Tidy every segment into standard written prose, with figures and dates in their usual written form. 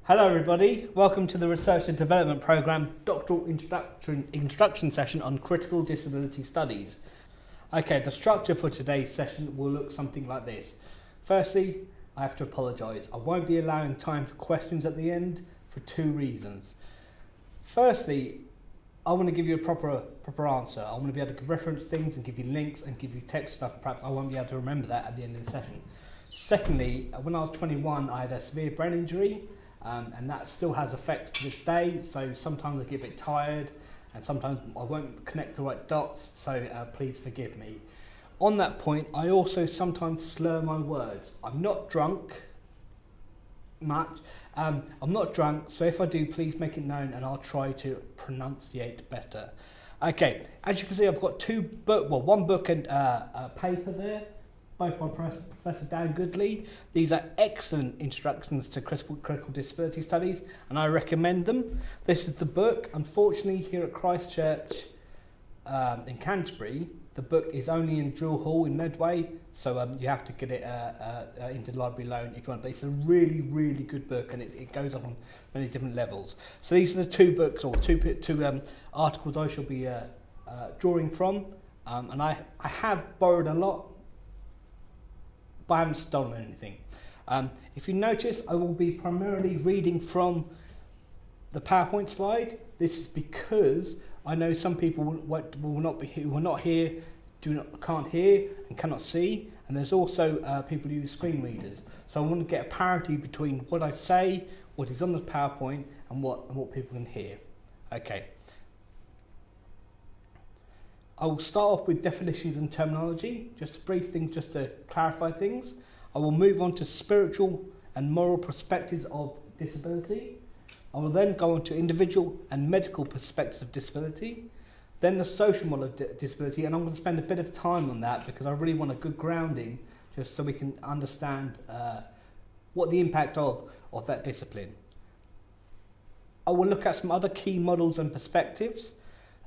Hello everybody, welcome to the Research and Development Programme Doctoral Introduction Session on Critical Disability Studies. Okay, the structure for today's session will look something like this. Firstly, I have to apologise. I won't be allowing time for questions at the end for two reasons. Firstly, I want to give you a proper answer. I want to be able to reference things and give you links and give you text stuff. Perhaps I won't be able to remember that at the end of the session. Secondly, when I was 21, I had a severe brain injury. And that still has effects to this day, so sometimes I get a bit tired and sometimes I won't connect the right dots, so please forgive me. On that point, I also sometimes slur my words. I'm not drunk much, I'm not drunk, so if I do, please make it known and I'll try to pronunciate better. Okay, as you can see, I've got one book and a paper there, both by Professor Dan Goodley. These are excellent introductions to critical disability studies, and I recommend them. This is the book. Unfortunately, here at Christchurch in Canterbury, the book is only in Drill Hall in Medway, so you have to get it into the library loan if you want. But it's a really, really good book, and it goes on many different levels. So these are the two books, or two articles I shall be drawing from, and I have borrowed a lot, but I haven't stolen anything. If you notice, I will be primarily reading from the PowerPoint slide. This is because I know some people will not hear, can't hear and cannot see, and there's also people who use screen readers. So I want to get a parity between what I say, what is on the PowerPoint, and what people can hear. Okay. I will start off with definitions and terminology, just a brief thing, just to clarify things. I will move on to spiritual and moral perspectives of disability. I will then go on to individual and medical perspectives of disability, then the social model of disability, and I'm going to spend a bit of time on that because I really want a good grounding, just so we can understand what the impact of that discipline. I will look at some other key models and perspectives.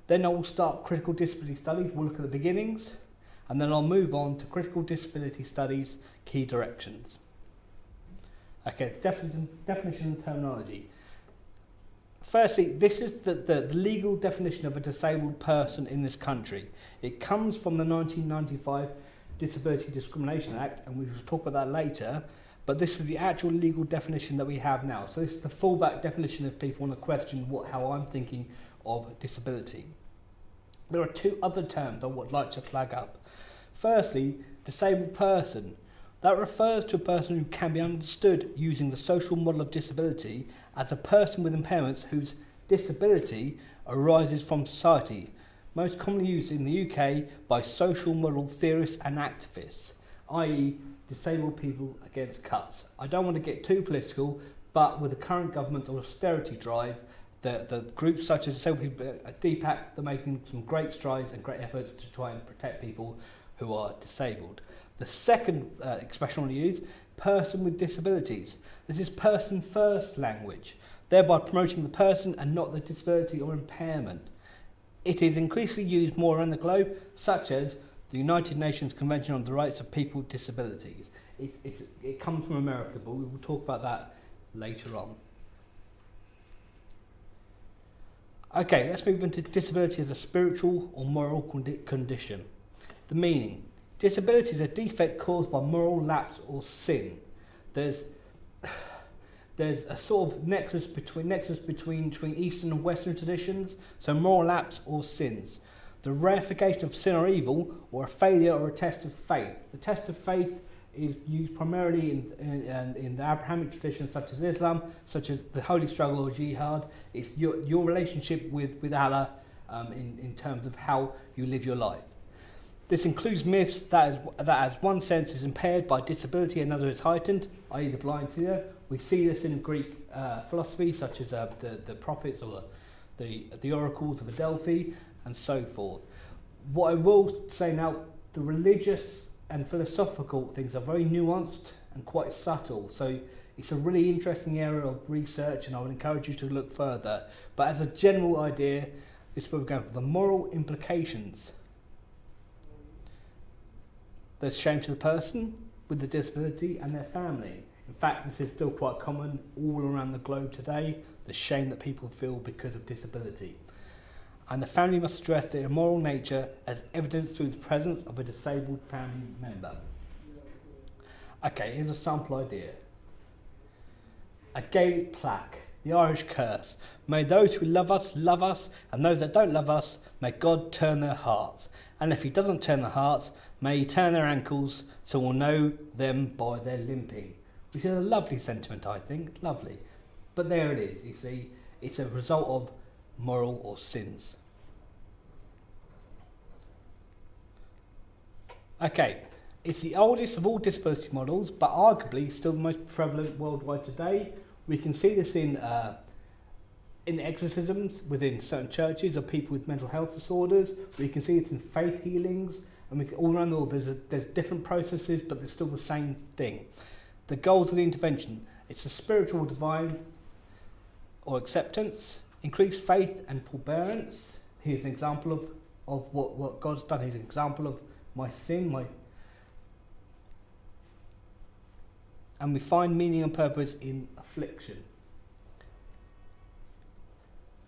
Then I will start critical disability studies. We'll look at the beginnings, and then I'll move on to critical disability studies key directions. Okay, definition and terminology. Firstly, this is the legal definition of a disabled person in this country. It comes from the 1995 Disability Discrimination Act, and we will talk about that later, but this is the actual legal definition that we have now. So this is the fallback definition if people want to question how I'm thinking of disability. There are two other terms I would like to flag up. Firstly, disabled person. That refers to a person who can be understood using the social model of disability as a person with impairments whose disability arises from society, most commonly used in the UK by social model theorists and activists, i.e. disabled people against cuts. I don't want to get too political, but with the current government's austerity drive, the groups such as Disabled People at DPAC, they're making some great strides and great efforts to try and protect people who are disabled. The second expression I want to use, person with disabilities. This is person first language, thereby promoting the person and not the disability or impairment. It is increasingly used more around the globe, such as the United Nations Convention on the Rights of People with Disabilities. It comes from America, but we will talk about that later on. Okay, let's move into disability as a spiritual or moral condition. The meaning. Disability is a defect caused by moral lapse or sin. There's a sort of nexus between Eastern and Western traditions, so moral lapse or sins. The reification of sin or evil, or a failure or a test of faith. The test of faith is used primarily in the Abrahamic traditions such as Islam, such as the holy struggle or jihad. It's your relationship with Allah in terms of how you live your life. This includes myths that as one sense is impaired by disability, another is heightened, i.e. the blind seer. We see this in Greek philosophy, such as the prophets or the oracles of Delphi and so forth. What I will say now, the religious and philosophical things are very nuanced and quite subtle, so it's a really interesting area of research, and I would encourage you to look further. But as a general idea, this is where we're going for the moral implications. There's shame to the person with the disability and their family. In fact, this is still quite common all around the globe today, the shame that people feel because of disability. And the family must address their immoral nature as evidenced through the presence of a disabled family member. Okay, here's a sample idea. A Gaelic plaque, the Irish curse. May those who love us, and those that don't love us, may God turn their hearts. And if he doesn't turn their hearts, may he turn their ankles, so we'll know them by their limping. Which is a lovely sentiment, I think, lovely. But there it is, you see, it's a result of moral or sins. Okay, it's the oldest of all disability models, but arguably still the most prevalent worldwide today. We can see this in exorcisms within certain churches of people with mental health disorders. We can see it in faith healings, and all around the world there's different processes, but there's still the same thing. The goals of the intervention, it's a spiritual divine or acceptance, increased faith and forbearance. Here's an example of what God's done. Here's an example of my sin, and we find meaning and purpose in affliction.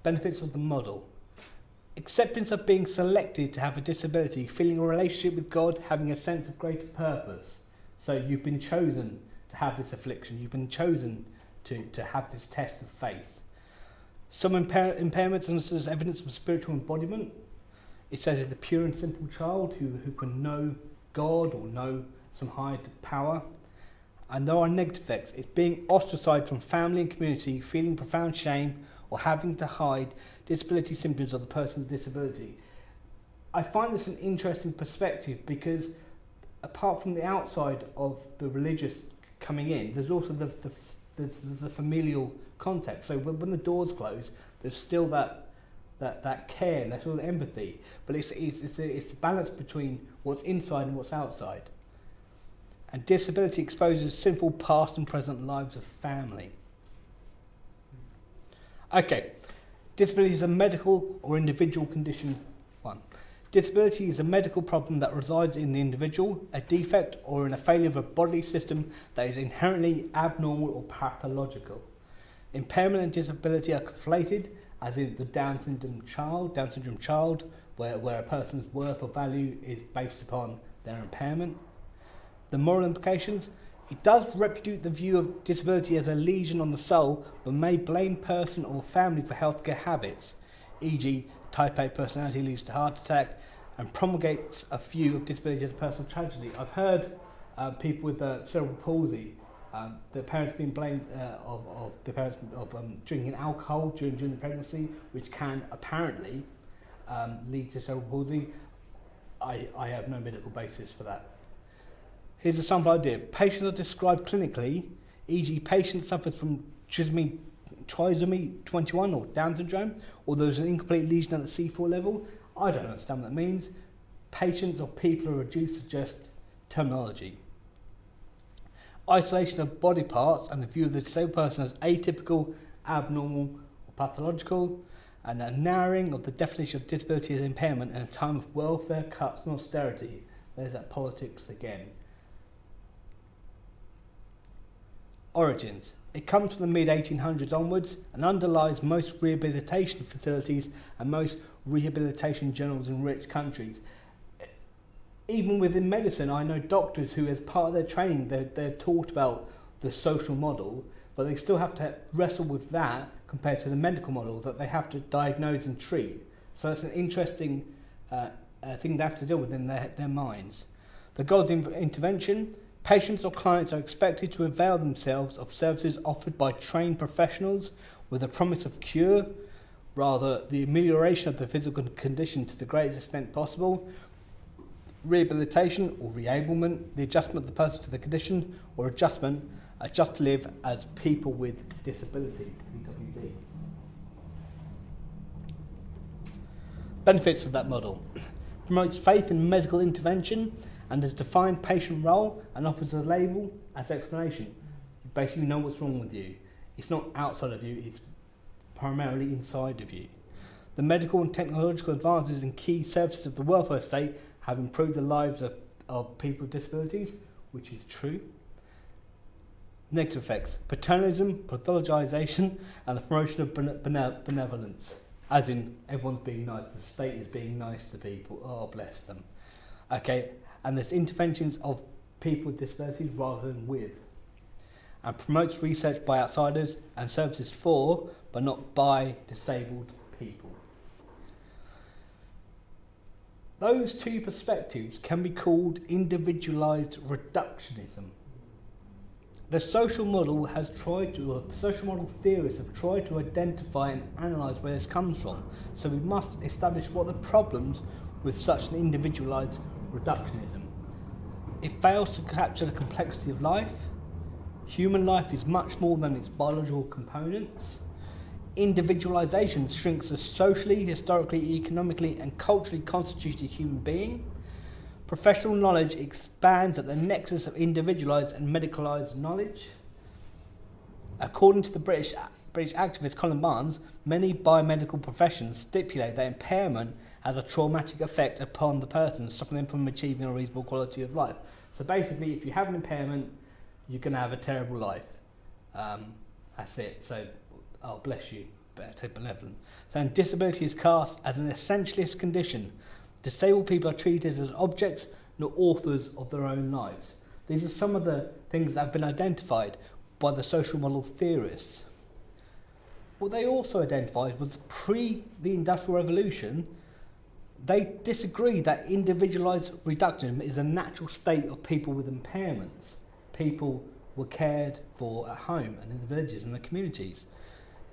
Benefits of the model. Acceptance of being selected to have a disability, feeling a relationship with God, having a sense of greater purpose. So you've been chosen to have this affliction. You've been chosen to have this test of faith. Some impairments and there's evidence of spiritual embodiment. It says it's the pure and simple child who can know God or know some higher power. And there are negative effects. It's being ostracized from family and community, feeling profound shame, or having to hide disability symptoms of the person's disability. I find this an interesting perspective because apart from the outside of the religious coming in, there's also the familial context. So when the doors close, there's still that care, there's still the empathy, but it's the balance between what's inside and what's outside. And disability exposes sinful past and present lives of family. Okay, disability is a medical or individual condition. 1. Disability is a medical problem that resides in the individual, a defect or in a failure of a bodily system that is inherently abnormal or pathological. Impairment and disability are conflated, as in the Down syndrome child, where a person's worth or value is based upon their impairment. The moral implications. It does repudiate the view of disability as a lesion on the soul, but may blame person or family for healthcare habits, e.g. type A personality leads to heart attack, and promulgates a view of disability as a personal tragedy. I've heard people with cerebral palsy, the parents being blamed of drinking alcohol during the pregnancy, which can apparently lead to cerebral palsy. I have no medical basis for that. Here's a sample idea. Patients are described clinically, e.g. patient suffers from trisomy 21 or Down syndrome, or there's an incomplete lesion at the C4 level. I don't understand what that means. Patients or people are reduced to just terminology. Isolation of body parts and the view of the disabled person as atypical, abnormal or pathological, and a narrowing of the definition of disability as impairment in a time of welfare cuts and austerity. There's that politics again. Origins. It comes from the mid-1800s onwards and underlies most rehabilitation facilities and most rehabilitation journals in rich countries. Even within medicine, I know doctors who, as part of their training, they're taught about the social model, but they still have to wrestle with that compared to the medical model that they have to diagnose and treat. So it's an interesting thing they have to deal with in their minds. The goals of intervention. Patients or clients are expected to avail themselves of services offered by trained professionals with a promise of cure, rather the amelioration of the physical condition to the greatest extent possible, rehabilitation or reablement, the adjustment of the person to the condition, or adjustment, adjust to live as people with disability, PWD. Benefits of that model. Promotes faith in medical intervention and a defined patient role and offers a label as explanation. Basically, you know what's wrong with you. It's not outside of you, it's primarily inside of you. The medical and technological advances in key services of the welfare state have improved the lives of people with disabilities, which is true. Negative effects: paternalism, pathologisation, and the promotion of benevolence. As in, everyone's being nice, the state is being nice to people, oh bless them. Okay, and there's interventions of people with disabilities rather than with. And promotes research by outsiders and services for, but not by, disabled people. Those two perspectives can be called individualised reductionism. The social model social model theorists have tried to identify and analyse where this comes from. So we must establish what are the problems with such an individualised reductionism. It fails to capture the complexity of life. Human life is much more than its biological components. Individualisation shrinks a socially, historically, economically and culturally constituted human being. Professional knowledge expands at the nexus of individualised and medicalised knowledge. According to the British activist Colin Barnes, many biomedical professions stipulate that impairment has a traumatic effect upon the person, stopping them from achieving a reasonable quality of life. So basically, if you have an impairment, you're going to have a terrible life. That's it. So, oh, bless you, better benevolent. So disability is cast as an essentialist condition. Disabled people are treated as objects, not authors of their own lives. These are some of the things that have been identified by the social model theorists. What they also identified was pre the Industrial Revolution, they disagreed that individualised reductionism is a natural state of people with impairments. People were cared for at home and in the villages and the communities.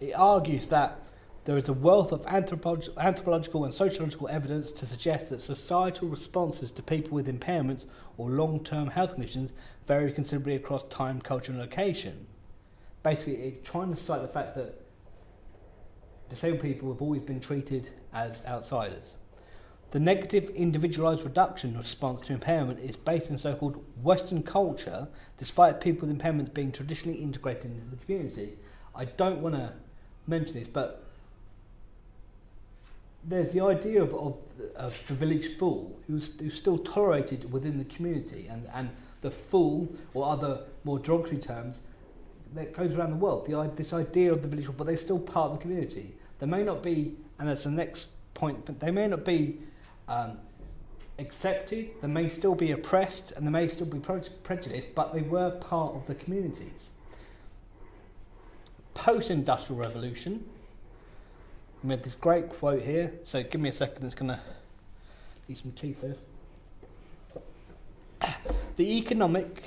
It argues that there is a wealth of anthropological and sociological evidence to suggest that societal responses to people with impairments or long-term health conditions vary considerably across time, culture and location. Basically, it's trying to cite the fact that disabled people have always been treated as outsiders. The negative individualised reduction response to impairment is based in so-called Western culture, despite people with impairments being traditionally integrated into the community. I don't want to mention this, but there's the idea of the village fool who's still tolerated within the community, and the fool, or other more derogatory terms, that goes around the world. This idea of the village fool, but they're still part of the community. They may not be, and that's the next point, but they may not be accepted, they may still be oppressed, and they may still be prejudiced, but they were part of the communities. Post-industrial revolution, we had this great quote here, so give me a second, it's going to eat some tea first. The economic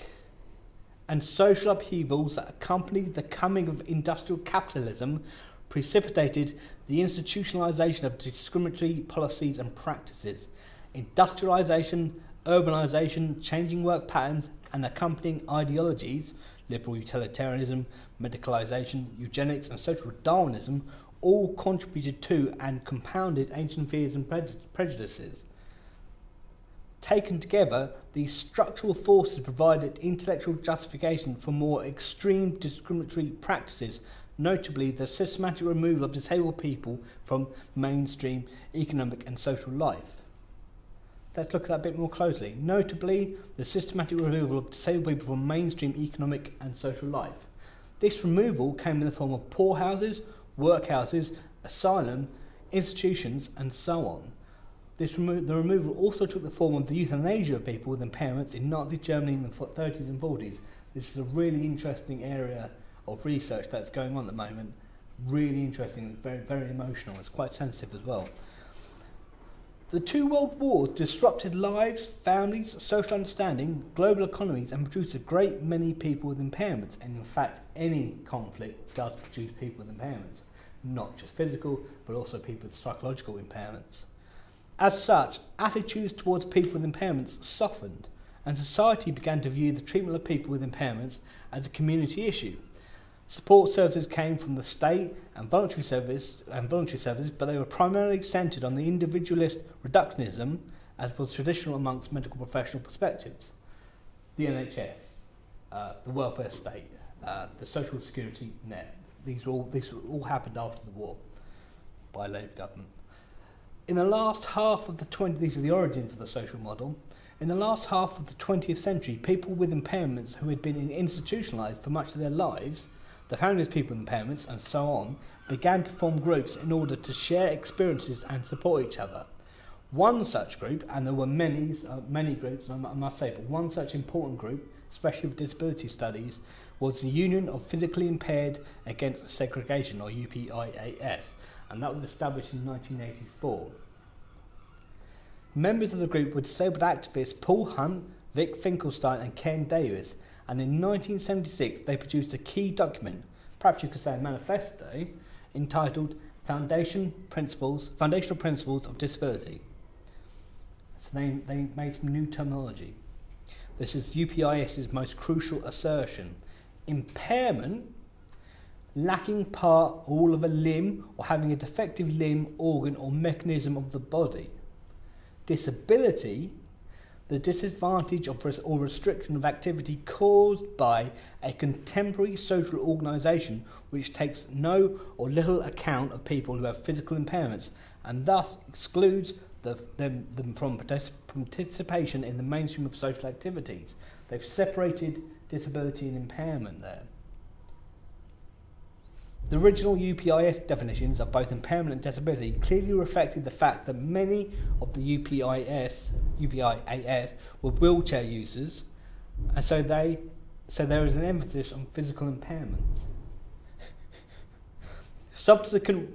and social upheavals that accompanied the coming of industrial capitalism precipitated the institutionalisation of discriminatory policies and practices. Industrialisation, urbanisation, changing work patterns and accompanying ideologies, liberal utilitarianism, medicalisation, eugenics and social Darwinism, all contributed to and compounded ancient fears and prejudices. Taken together, these structural forces provided intellectual justification for more extreme discriminatory practices, notably the systematic removal of disabled people from mainstream economic and social life. Let's look at that a bit more closely. Notably, the systematic removal of disabled people from mainstream economic and social life. This removal came in the form of poorhouses, workhouses, asylum, institutions, and so on. The removal also took the form of the euthanasia of people with impairments in Nazi Germany in the 30s and 40s. This is a really interesting area of research that's going on at the moment. Really interesting, very, very emotional. It's quite sensitive as well. The two world wars disrupted lives, families, social understanding, global economies, and produced a great many people with impairments. And in fact, any conflict does produce people with impairments. Not just physical, but also people with psychological impairments. As such, attitudes towards people with impairments softened, and society began to view the treatment of people with impairments as a community issue. Support services came from the state and voluntary services, but they were primarily centred on the individualist reductionism, as was traditional amongst medical professional perspectives. The NHS, the welfare state, the social security net. These all happened after the war by Labour government. In the last half of the 20th, these are the origins of the social model. In the last half of the 20th century, people with impairments who had been institutionalised for much of their lives, the families of people with impairments and so on, began to form groups in order to share experiences and support each other. One such group, and there were many groups, I must say, but one such important group, especially with disability studies, was the Union of Physically Impaired Against Segregation, or UPIAS, and that was established in 1984. Members of the group were disabled activists Paul Hunt, Vic Finkelstein and Ken Davis, and in 1976 they produced a key document, perhaps you could say a manifesto, entitled Foundational Principles of Disability. So they made some new terminology. This is UPIS's most crucial assertion. Impairment, lacking part, all of a limb, or having a defective limb, organ or mechanism of the body. Disability, the disadvantage or restriction of activity caused by a contemporary social organisation which takes no or little account of people who have physical impairments and thus excludes them from participation in the mainstream of social activities. They've separated disability and impairment there. The original UPIS definitions of both impairment and disability clearly reflected the fact that many of the UPIAS were wheelchair users, and so there is an emphasis on physical impairments. Subsequent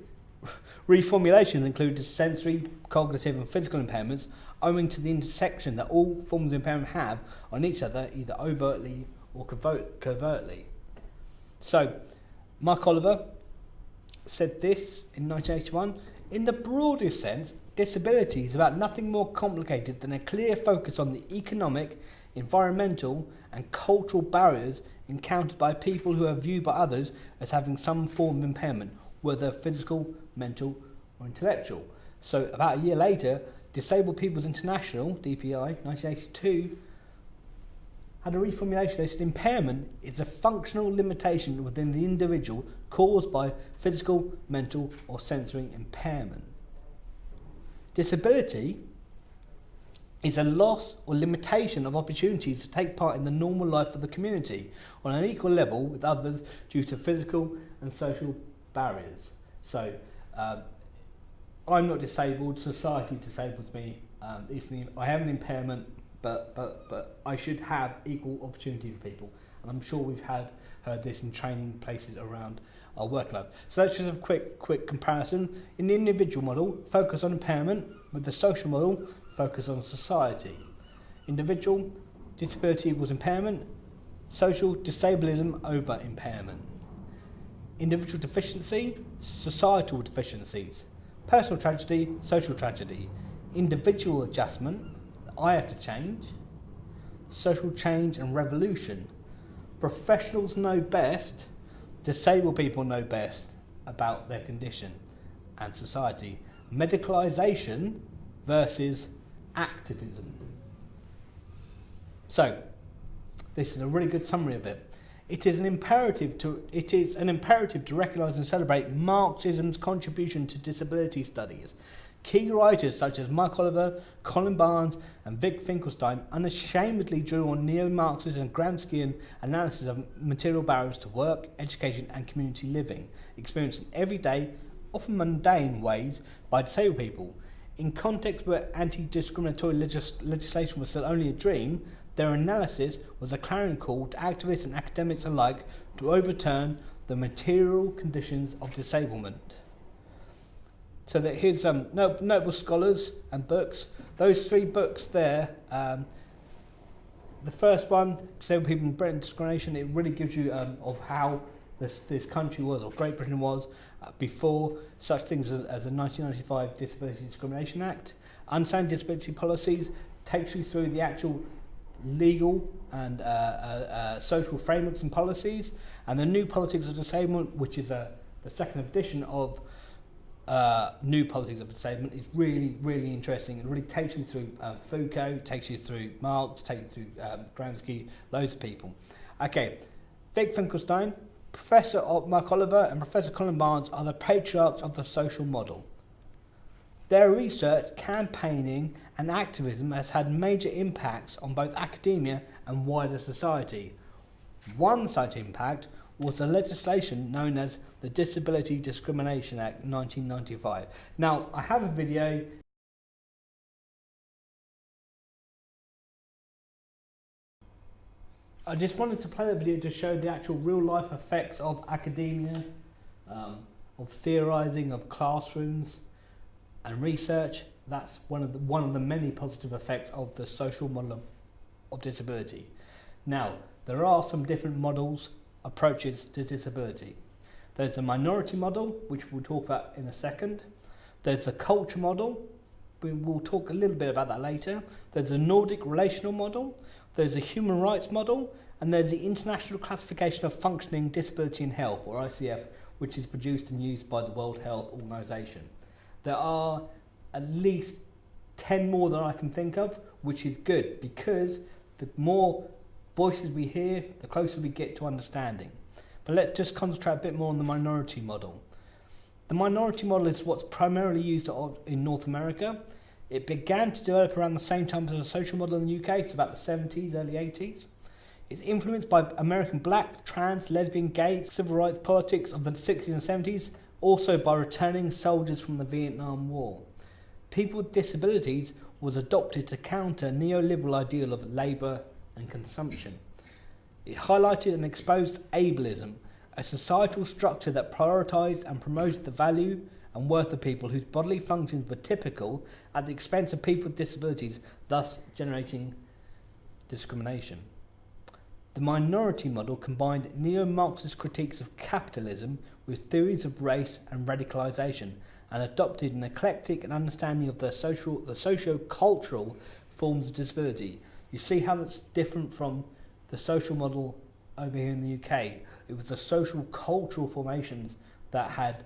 reformulations included sensory, cognitive and physical impairments owing to the intersection that all forms of impairment have on each other, either overtly or covertly. So, Mark Oliver said this in 1981, in the broadest sense, disability is about nothing more complicated than a clear focus on the economic, environmental and cultural barriers encountered by people who are viewed by others as having some form of impairment, whether physical, mental or intellectual. So about a year later, Disabled People's International, DPI, 1982, had a reformulation. They said impairment is a functional limitation within the individual caused by physical, mental or sensory impairment. Disability is a loss or limitation of opportunities to take part in the normal life of the community on an equal level with others due to physical and social barriers. So I'm not disabled, society disables me. I have an impairment, but I should have equal opportunity for people. And I'm sure we've heard this in training places around our work life. So that's just a quick comparison. In the individual model, focus on impairment. With the social model, focus on society. Individual, disability equals impairment. Social, disablism over impairment. Individual deficiency, societal deficiencies. Personal tragedy, social tragedy. Individual adjustment, I have to change. Social change and revolution. Professionals know best, disabled people know best about their condition and society. Medicalisation versus activism. So, this is a really good summary of it. It is an imperative to recognise and celebrate Marxism's contribution to disability studies. Key writers such as Mark Oliver, Colin Barnes and Vic Finkelstein unashamedly drew on neo-Marxist and Gramscian analysis of material barriers to work, education and community living, experienced in everyday, often mundane ways by disabled people. In contexts where anti-discriminatory legislation was still only a dream, their analysis was a clarion call to activists and academics alike to overturn the material conditions of disablement. So that here's notable scholars and books. Those three books there, the first one, Disabled People in Britain Discrimination, it really gives you of how this country was, or Great Britain was, before such things as the 1995 Disability Discrimination Act. Understanding Disability Policies takes you through the actual legal and social frameworks and policies, and the New Politics of Disablement, which is the second edition of New Politics of Disablement, is really, really interesting. It really takes you through Foucault, takes you through Marx, takes you through Gramsci, loads of people. Okay, Vic Finkelstein, Professor Mark Oliver and Professor Colin Barnes are the patriarchs of the social model. Their research, campaigning and activism has had major impacts on both academia and wider society. One such impact was the legislation known as the Disability Discrimination Act 1995. Now, I have a video. I just wanted to play the video to show the actual real-life effects of academia, of theorising, of classrooms and research. That's one of the many positive effects of the social model of disability. Now, there are some different approaches to disability. There's a minority model, which we'll talk about in a second. There's a culture model. We'll talk a little bit about that later. There's a Nordic relational model. There's a human rights model, and there's the International Classification of Functioning Disability in Health, or ICF, which is produced and used by the World Health Organization. There are at least 10 more that I can think of, which is good, because the more voices we hear, the closer we get to understanding. But let's just concentrate a bit more on the minority model. The minority model is what's primarily used in North America. It began to develop around the same time as the social model in the UK, so about the 70s, early 80s. It's influenced by American black, trans, lesbian, gay, civil rights politics of the 60s and 70s, also by returning soldiers from the Vietnam War. People with disabilities was adopted to counter neoliberal ideal of labour and consumption. It highlighted and exposed ableism, a societal structure that prioritised and promoted the value and worth of people whose bodily functions were typical at the expense of people with disabilities, thus generating discrimination. The minority model combined neo-Marxist critiques of capitalism with theories of race and radicalisation, and adopted an eclectic understanding of the socio-cultural forms of disability. You see how that's different from the social model over here in the UK. It was the social cultural formations that had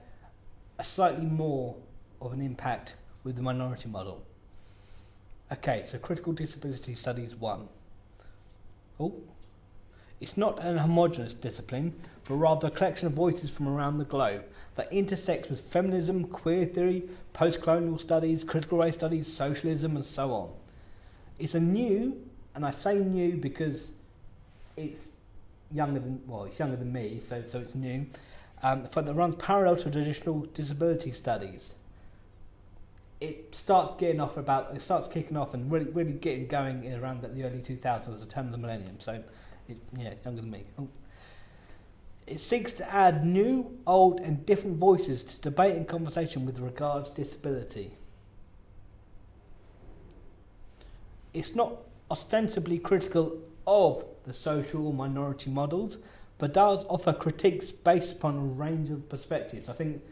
a slightly more of an impact with the minority model. Okay, so critical disability studies 1. It's not an homogeneous discipline, but rather a collection of voices from around the globe that intersects with feminism, queer theory, post-colonial studies, critical race studies, socialism, and so on. It's a new, and I say new because it's younger than me, so it's new, that runs parallel to traditional disability studies. It starts kicking off and really getting going in around the early 2000s, the turn of the millennium. So, younger than me. It seeks to add new, old, and different voices to debate and conversation with regards to disability. It's not ostensibly critical of the social or minority models, but does offer critiques based upon a range of perspectives. I think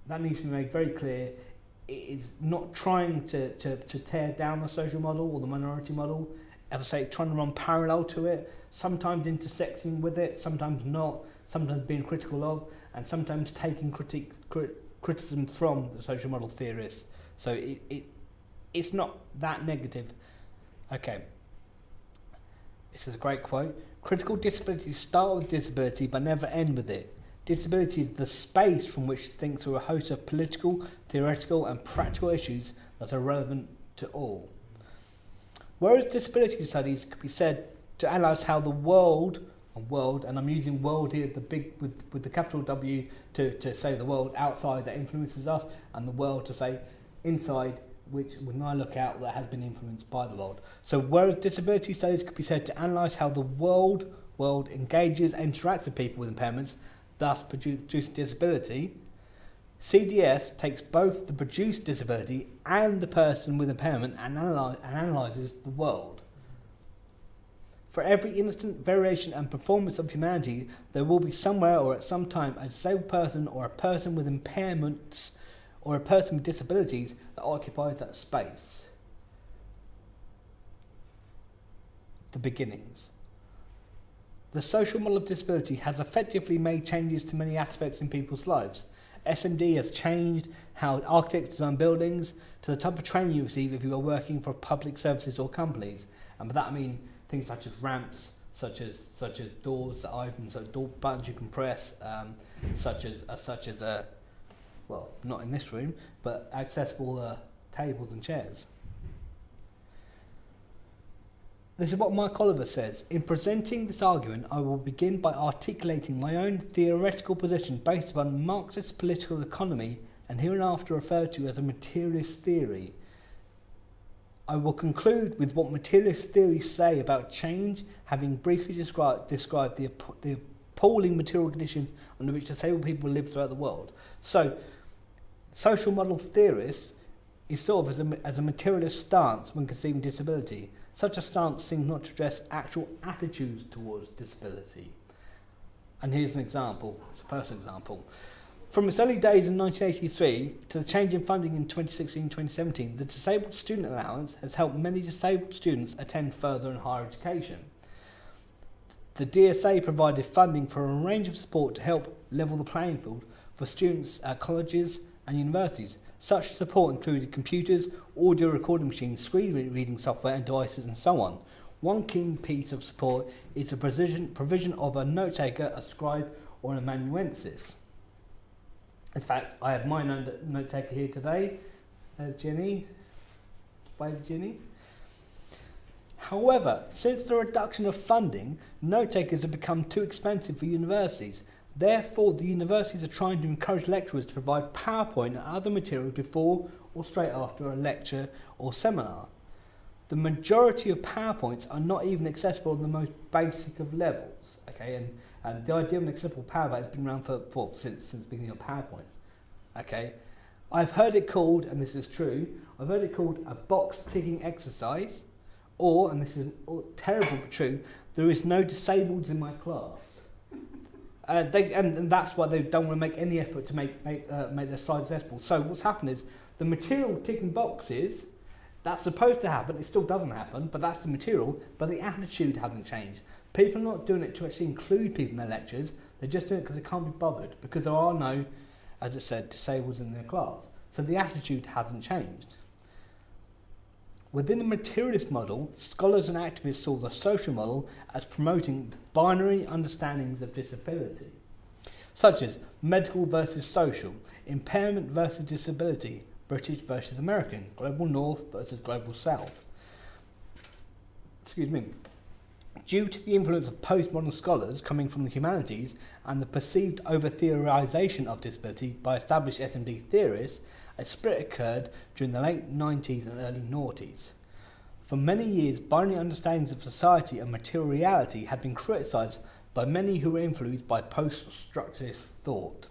that needs to be made very clear. It is not trying to tear down the social model or the minority model. As I say, trying to run parallel to it, sometimes intersecting with it, sometimes not, sometimes being critical of, and sometimes taking criticism from the social model theorists. So it's not that negative. Okay. This is a great quote. Critical disabilities start with disability but never end with it. Disability is the space from which to think through a host of political, theoretical and practical issues that are relevant to all. Whereas disability studies could be said to analyse how the world, and I'm using world here with the capital W to say the world outside that influences us, and the world to say inside, which when I look out that has been influenced by the world. So whereas disability studies could be said to analyse how the world engages and interacts with people with impairments, thus producing disability, CDS takes both the produced disability and the person with impairment and analyses the world. For every instant variation and performance of humanity, there will be somewhere or at some time a disabled person or a person with impairments or a person with disabilities that occupies that space. The beginnings. The social model of disability has effectively made changes to many aspects in people's lives. SMD has changed how architects design buildings to the type of training you receive if you are working for public services or companies. And by that I mean things such as ramps, such as doors that open, so door buttons you can press, such as not in this room, but accessible tables and chairs. This is what Mike Oliver says. In presenting this argument, I will begin by articulating my own theoretical position based upon Marxist political economy and hereinafter referred to as a materialist theory. I will conclude with what materialist theories say about change, having briefly described the appalling material conditions under which disabled people live throughout the world. So, social model theorists is sort of as a materialist stance when conceiving disability. Such a stance seems not to address actual attitudes towards disability. And here's an example, it's a personal example. From its early days in 1983 to the change in funding in 2016-2017, the Disabled Student Allowance has helped many disabled students attend further and higher education. The DSA provided funding for a range of support to help level the playing field for students at colleges and universities. Such support included computers, audio recording machines, screen reading software and devices and so on. One key piece of support is the provision of a note taker, a scribe or an amanuensis. In fact, I have my note taker here today. There's Jenny. Wave Jenny. However, since the reduction of funding, note takers have become too expensive for universities. Therefore, the universities are trying to encourage lecturers to provide PowerPoint and other materials before or straight after a lecture or seminar. The majority of PowerPoints are not even accessible on the most basic of levels. Okay, and the idea of an accessible PowerPoint has been around since the beginning of PowerPoints. Okay, I've heard it called, and this is true, I've heard it called a box ticking exercise, or, and this is terrible but true, there is no disableds in my class. And that's why they don't want to make any effort to make their slides accessible. So what's happened is the material ticking boxes, that's supposed to happen, it still doesn't happen, but that's the material, but the attitude hasn't changed. People are not doing it to actually include people in their lectures, they're just doing it because they can't be bothered, because there are no, as it said, disabled in their class. So the attitude hasn't changed. Within the materialist model, scholars and activists saw the social model as promoting binary understandings of disability, such as medical versus social, impairment versus disability, British versus American, global north versus global south. Due to the influence of postmodern scholars coming from the humanities and the perceived over-theorization of disability by established SMD theorists, a split occurred during the late 90s and early noughties. For many years, binary understandings of society and material reality had been criticised by many who were influenced by post-structuralist thought.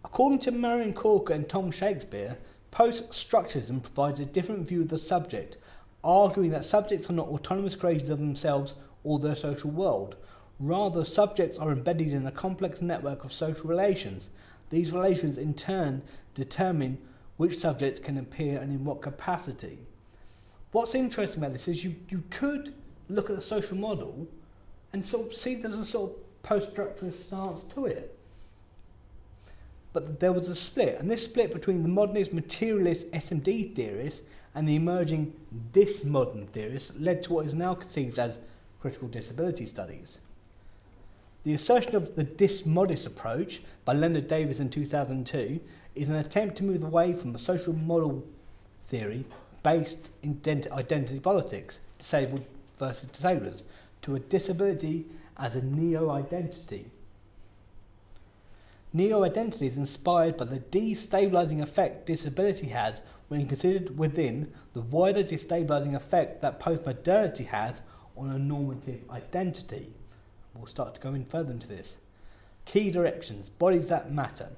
According to Marion Corker and Tom Shakespeare, post-structuralism provides a different view of the subject, arguing that subjects are not autonomous creatures of themselves or their social world. Rather, subjects are embedded in a complex network of social relations. These relations, in turn, determine which subjects can appear and in what capacity. What's interesting about this is you could look at the social model and sort of see there's a sort of post-structuralist stance to it. But there was a split, and this split between the modernist materialist SMD theorists and the emerging dismodern theorists led to what is now conceived as critical disability studies. The assertion of the dismodist approach by Leonard Davis in 2002 is an attempt to move away from the social model theory based in identity politics, disabled versus disablers, to a disability as a neo-identity. Neo-identity is inspired by the destabilising effect disability has when considered within the wider destabilising effect that postmodernity has on a normative identity. We'll start to go in further into this. Key directions, bodies that matter.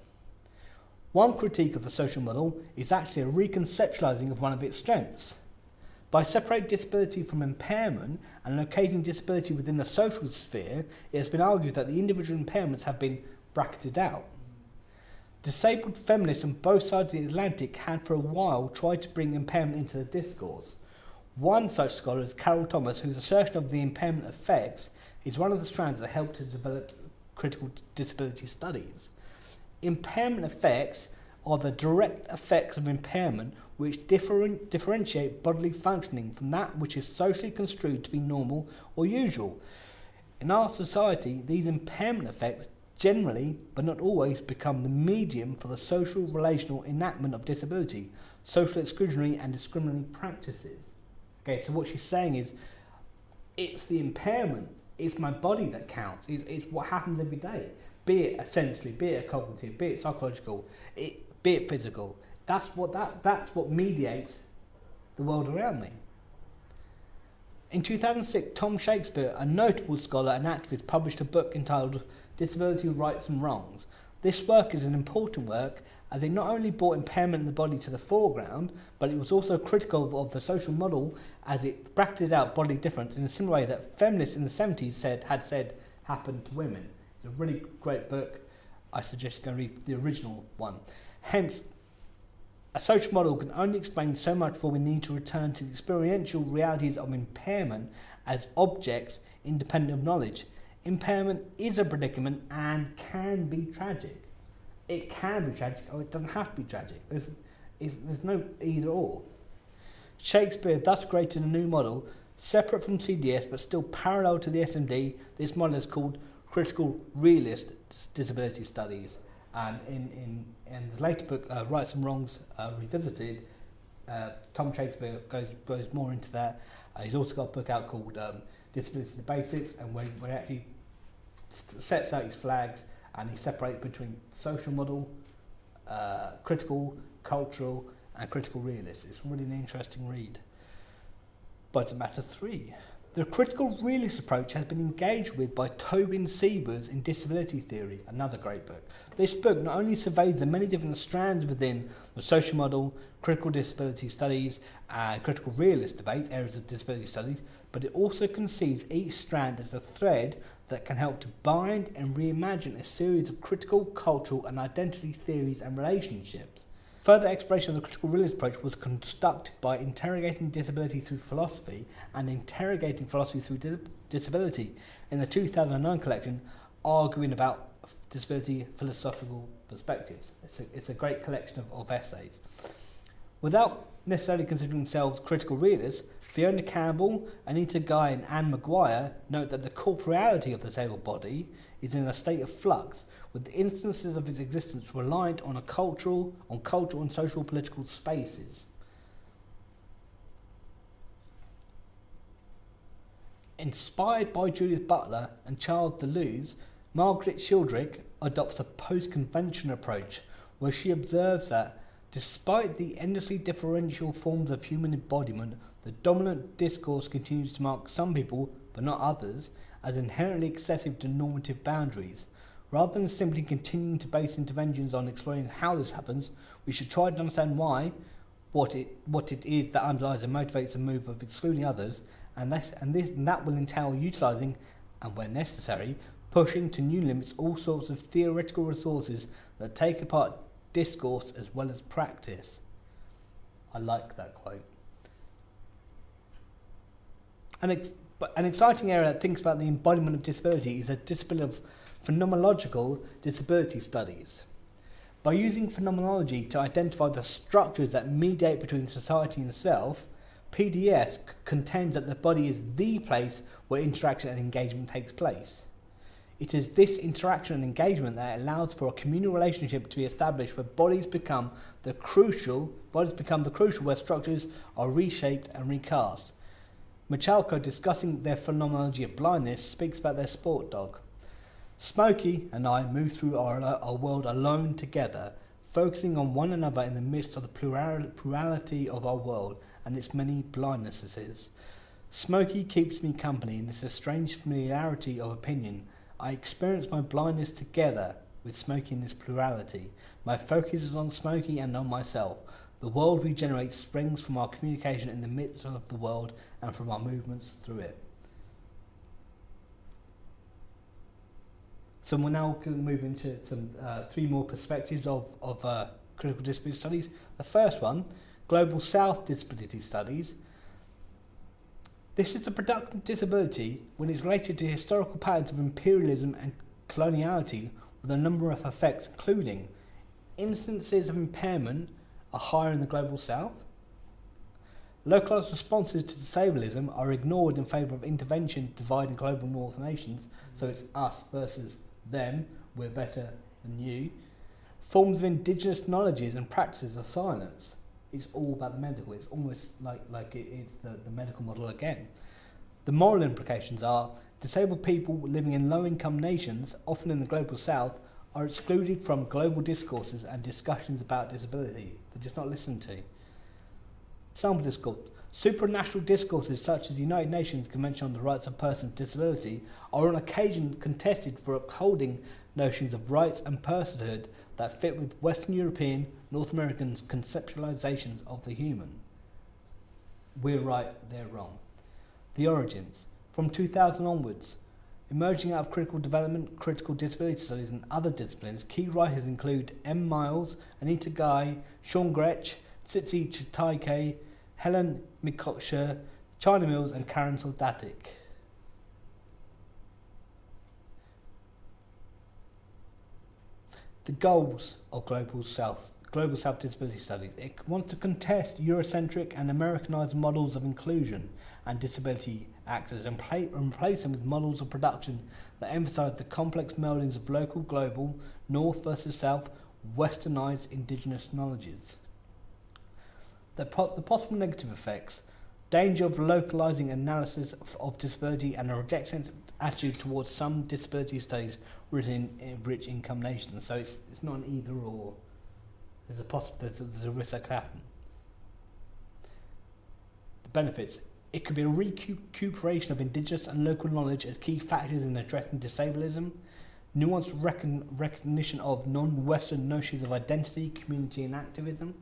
One critique of the social model is actually a reconceptualising of one of its strengths. By separating disability from impairment and locating disability within the social sphere, it has been argued that the individual impairments have been bracketed out. Disabled feminists on both sides of the Atlantic had for a while tried to bring impairment into the discourse. One such scholar is Carol Thomas, whose assertion of the impairment effects is one of the strands that helped to develop critical disability studies. Impairment effects are the direct effects of impairment which differentiate bodily functioning from that which is socially construed to be normal or usual. In our society, these impairment effects generally, but not always, become the medium for the social relational enactment of disability, social exclusionary and discriminatory practices. Okay, so what she's saying is, it's the impairment, it's my body that counts, it's what happens every day, be it a sensory, be it a cognitive, be it psychological, be it physical. That's what mediates the world around me. In 2006, Tom Shakespeare, a notable scholar and activist, published a book entitled Disability, Rights and Wrongs. This work is an important work as it not only brought impairment in the body to the foreground, but it was also critical of the social model as it bracketed out bodily difference in a similar way that feminists in the 70s had said happened to women. It's a really great book. I suggest you go read the original one. Hence, a social model can only explain so much before we need to return to the experiential realities of impairment as objects independent of knowledge. Impairment is a predicament and can be tragic. It can be tragic, or it doesn't have to be tragic. There's no either or. Shakespeare thus created a new model, separate from CDS but still parallel to the SMD. This model is called critical realist disability studies. And in the later book, Rights and Wrongs Revisited, Tom Shakespeare goes more into that. He's also got a book out called Disability the Basics, and where he actually sets out his flags and he separates between social model, critical, cultural, and critical realist. It's really an interesting read. But to matter 3. The critical realist approach has been engaged with by Tobin Siebers in Disability Theory, another great book. This book not only surveys the many different strands within the social model, critical disability studies, and critical realist debate, areas of disability studies, but it also conceives each strand as a thread that can help to bind and reimagine a series of critical, cultural, and identity theories and relationships. Further exploration of the critical realist approach was conducted by interrogating disability through philosophy and interrogating philosophy through disability in the 2009 collection, Arguing About Disability Philosophical Perspectives. It's a great collection of essays. Without necessarily considering themselves critical realists, Fiona Campbell, Anita Guy and Anne Maguire note that the corporeality of the disabled body is in a state of flux, with the instances of its existence reliant on cultural and social political spaces. Inspired by Judith Butler and Charles Deleuze, Margaret Shildrick adopts a post-convention approach where she observes that despite the endlessly differential forms of human embodiment, the dominant discourse continues to mark some people, but not others, as inherently excessive to normative boundaries. Rather than simply continuing to base interventions on exploring how this happens, we should try to understand why, what it is that underlies and motivates the move of excluding others, and that will entail utilising, and where necessary, pushing to new limits all sorts of theoretical resources that take apart discourse as well as practice. I like that quote. An exciting area that thinks about the embodiment of disability is a discipline of phenomenological disability studies. By using phenomenology to identify the structures that mediate between society and self, PDS contends that the body is the place where interaction and engagement takes place. It is this interaction and engagement that allows for a communal relationship to be established where bodies become the crucial where structures are reshaped and recast. Michalko, discussing their phenomenology of blindness, speaks about their sport dog. Smokey and I move through our world alone together, focusing on one another in the midst of the plurality of our world and its many blindnesses. Smokey keeps me company in this strange familiarity of opinion. I experience my blindness together with Smokey in this plurality. My focus is on Smokey and on myself. The world we generate springs from our communication in the midst of the world and from our movements through it. So we're now going to move into some 3 more perspectives of critical disability studies. The first one, Global South Disability Studies. This is the production of disability when it's related to historical patterns of imperialism and coloniality with a number of effects, including instances of impairment are higher in the Global South. Localised responses to disablism are ignored in favour of intervention dividing global North nations, so it's us versus them, we're better than you. Forms of indigenous knowledges and practices are silenced. it's all about the medical. It's almost like it is the medical model again. The moral implications are disabled people living in low-income nations, often in the global south, are excluded from global discourses and discussions about disability. They're just not listened to. Sample discourse. Supranational discourses such as the United Nations Convention on the Rights of Persons with Disability are on occasion contested for upholding notions of rights and personhood that fit with Western European, North American conceptualizations of the human. We're right, they're wrong. The origins. From 2000 onwards, emerging out of critical development, critical disability studies and other disciplines, key writers include M. Miles, Anita Guy, Sean Gretsch, Tsitsi Chitaike, Helen McCocksher, China Mills and Karen Soldatic. The goals of Global South Disability Studies. It wants to contest Eurocentric and Americanized models of inclusion and disability access and replace them with models of production that emphasize the complex meldings of local, global, north versus south, westernized indigenous knowledges. The possible negative effects, danger of localizing analysis of disability and a rejecting attitude towards some disability studies written in rich income nations. So it's not an either or. There's a risk that could happen. The benefits. It could be a recuperation of indigenous and local knowledge as key factors in addressing disableism, nuanced recognition of non-Western notions of identity, community and activism,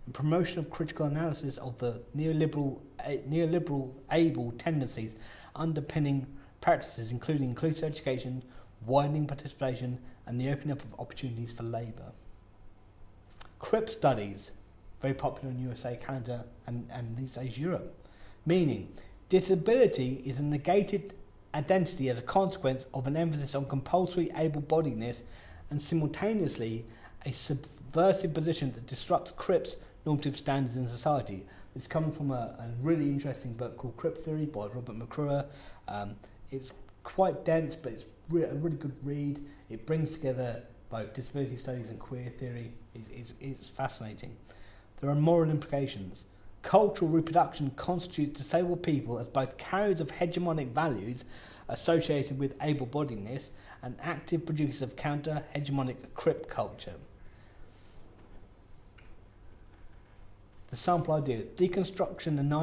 and promotion of critical analysis of the neoliberal able tendencies underpinning practices including inclusive education, widening participation and the opening up of opportunities for labour. CRIP studies, very popular in USA, Canada and these days Europe, meaning disability is a negated identity as a consequence of an emphasis on compulsory able-bodiedness and simultaneously a subversive position that disrupts CRIP's normative standards in society. It's coming from a really interesting book called Crip Theory by Robert McClure. It's quite dense, but it's a really good read. It brings together both disability studies and queer theory. It's fascinating. There are moral implications. Cultural reproduction constitutes disabled people as both carriers of hegemonic values associated with able-bodiedness and active producers of counter-hegemonic crip culture. The sample ideas: deconstruction and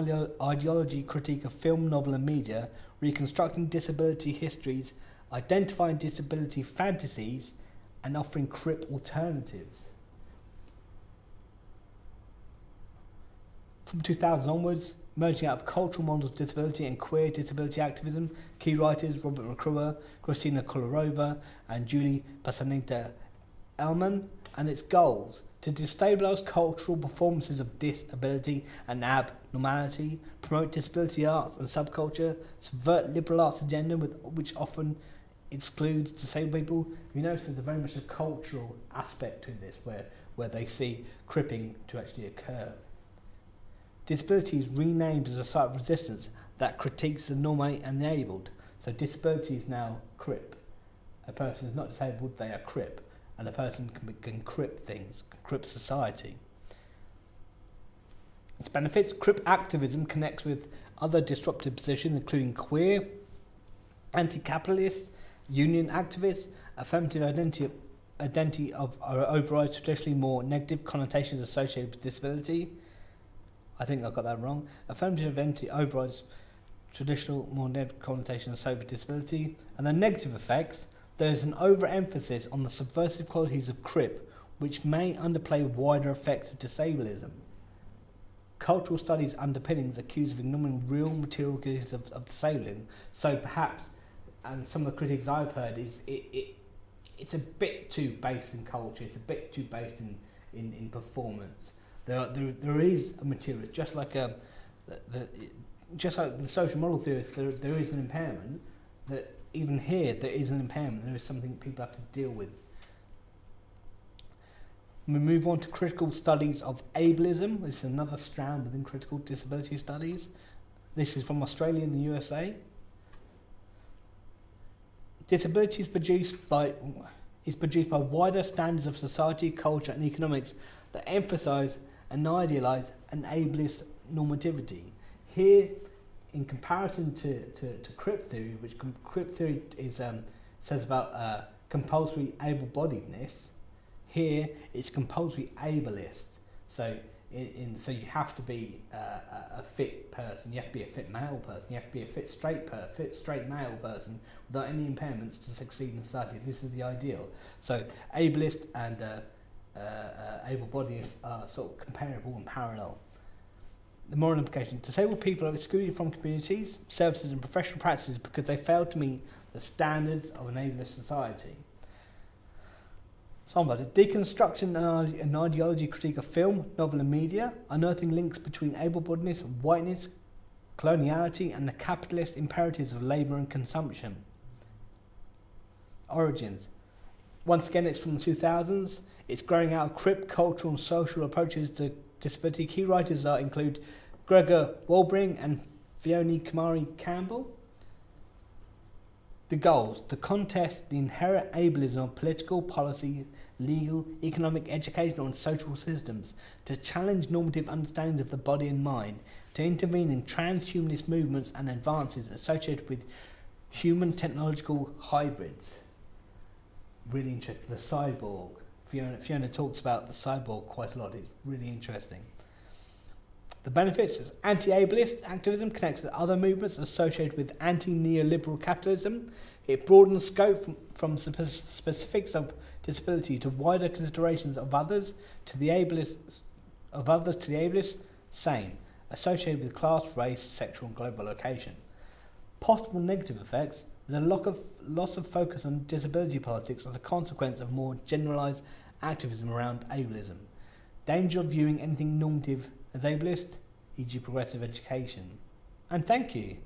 ideology critique of film, novel and media, reconstructing disability histories, identifying disability fantasies and offering crip alternatives. From 2000 onwards, emerging out of cultural models of disability and queer disability activism, key writers Robert McClure, Christina Kolarova and Julie Pasanita Elman, and its goals: to destabilise cultural performances of disability and abnormality, promote disability arts and subculture, subvert liberal arts agenda which often excludes disabled people. You notice there's very much a cultural aspect to this where they see cripping to actually occur. Disability is renamed as a site of resistance that critiques the normate and the abled. So disability is now crip. A person is not disabled, they are crip. And a person can crip things, can crip society. Its benefits: crip activism connects with other disruptive positions including queer, anti-capitalist, union activists, affirmative identity of overrides traditionally more negative connotations associated with disability. I think I got that wrong. Affirmative identity overrides traditional more negative connotations associated with disability. And the negative effects: there is an overemphasis on the subversive qualities of crip, which may underplay wider effects of disableism. Cultural studies underpinnings accused of ignoring real material qualities of disabling. So perhaps, and some of the critiques I've heard, is it's a bit too based in culture, it's a bit too based in performance. There is a material, just like the social model theorists, there is an impairment. That even here there is an impairment. There is something people have to deal with. We move on to critical studies of ableism. This is another strand within critical disability studies. This is from Australia and the USA. Disability is produced by wider standards of society, culture and economics that emphasise a and idealise an ableist normativity. Here, in comparison to crip theory, which crip theory is says about compulsory able-bodiedness, here it's compulsory ableist. So so you have to be a fit person, you have to be a fit male person, you have to be a fit straight male person without any impairments to succeed in society. This is the ideal. So ableist and able-bodiedness are sort of comparable and parallel. The moral implication: disabled people are excluded from communities, services and professional practices because they fail to meet the standards of an ableist society. Somebody, deconstruction and ideology critique of film, novel and media, unearthing links between able-bodiedness, whiteness, coloniality and the capitalist imperatives of labour and consumption. Origins. Once again, it's from the 2000s. It's growing out of crip cultural and social approaches to disability. Key writers include Gregor Walbring and Fiona Kamari Campbell. The goals: to contest the inherent ableism of political, policy, legal, economic, educational and social systems, to challenge normative understandings of the body and mind, to intervene in transhumanist movements and advances associated with human technological hybrids. Really interesting. The cyborg. Fiona talks about the cyborg quite a lot. It's really interesting. The benefits is anti-ableist activism connects to other movements associated with anti-neoliberal capitalism. It broadens scope from specifics of disability to wider considerations of others to the ableist, same, associated with class, race, sexual and global location. Possible negative effects: there's a loss of focus on disability politics as a consequence of more generalised activism around ableism. Danger of viewing anything normative as ableist, e.g. progressive education. And thank you.